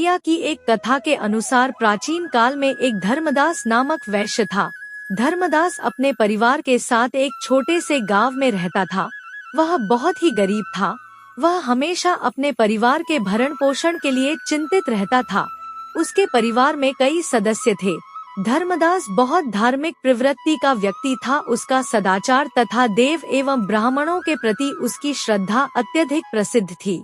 तृतीया की एक कथा के अनुसार प्राचीन काल में एक धर्मदास नामक वैश्य था। धर्मदास अपने परिवार के साथ एक छोटे से गांव में रहता था। वह बहुत ही गरीब था। वह हमेशा अपने परिवार के भरण पोषण के लिए चिंतित रहता था। उसके परिवार में कई सदस्य थे। धर्मदास बहुत धार्मिक प्रवृत्ति का व्यक्ति था। उसका सदाचार तथा देव एवं ब्राह्मणों के प्रति उसकी श्रद्धा अत्यधिक प्रसिद्ध थी।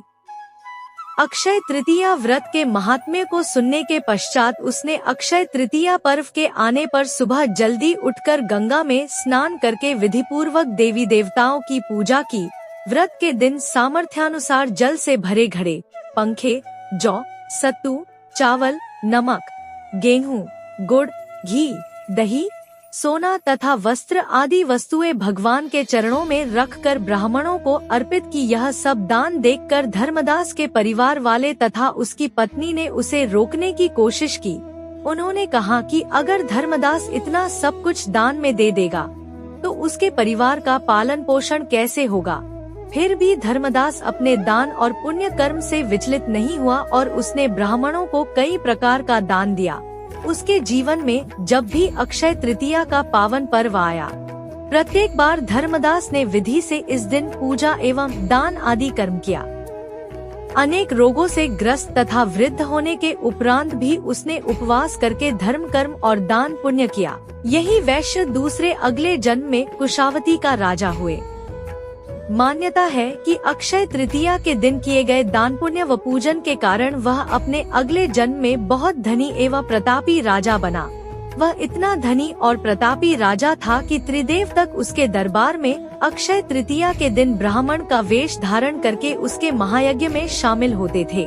अक्षय तृतीया व्रत के महात्म्य को सुनने के पश्चात उसने अक्षय तृतीया पर्व के आने पर सुबह जल्दी उठकर गंगा में स्नान करके विधिपूर्वक देवी देवताओं की पूजा की। व्रत के दिन सामर्थ्यानुसार जल से भरे घड़े, पंखे, जौ, सत्तू, चावल, नमक, गेहूं, गुड़, घी, दही, सोना तथा वस्त्र आदि वस्तुएं भगवान के चरणों में रखकर ब्राह्मणों को अर्पित की। यह सब दान देखकर धर्मदास के परिवार वाले तथा उसकी पत्नी ने उसे रोकने की कोशिश की। उन्होंने कहा कि अगर धर्मदास इतना सब कुछ दान में दे देगा तो उसके परिवार का पालन पोषण कैसे होगा। फिर भी धर्मदास अपने दान और पुण्य कर्म से विचलित नहीं हुआ और उसने ब्राह्मणों को कई प्रकार का दान दिया। उसके जीवन में जब भी अक्षय तृतीया का पावन पर्व आया, प्रत्येक बार धर्मदास ने विधि से इस दिन पूजा एवं दान आदि कर्म किया। अनेक रोगों से ग्रस्त तथा वृद्ध होने के उपरांत भी उसने उपवास करके धर्म कर्म और दान पुण्य किया। यही वैश्य दूसरे अगले जन्म में कुशावती का राजा हुए। मान्यता है कि अक्षय तृतीया के दिन किए गए दान पुण्य व पूजन के कारण वह अपने अगले जन्म में बहुत धनी एवं प्रतापी राजा बना। वह इतना धनी और प्रतापी राजा था कि त्रिदेव तक उसके दरबार में अक्षय तृतीया के दिन ब्राह्मण का वेश धारण करके उसके महायज्ञ में शामिल होते थे।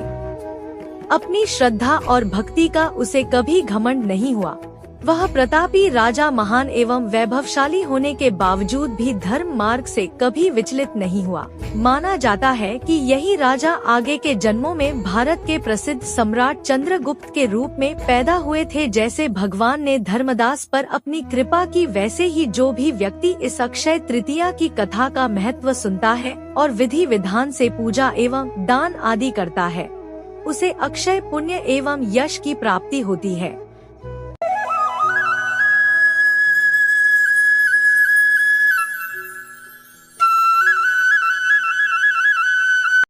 अपनी श्रद्धा और भक्ति का उसे कभी घमंड नहीं हुआ। वह प्रतापी राजा महान एवं वैभवशाली होने के बावजूद भी धर्म मार्ग से कभी विचलित नहीं हुआ। माना जाता है कि यही राजा आगे के जन्मों में भारत के प्रसिद्ध सम्राट चंद्रगुप्त के रूप में पैदा हुए थे। जैसे भगवान ने धर्मदास पर अपनी कृपा की, वैसे ही जो भी व्यक्ति इस अक्षय तृतीया की कथा का महत्व सुनता है और विधि विधान से पूजा एवं दान आदि करता है, उसे अक्षय पुण्य एवं यश की प्राप्ति होती है।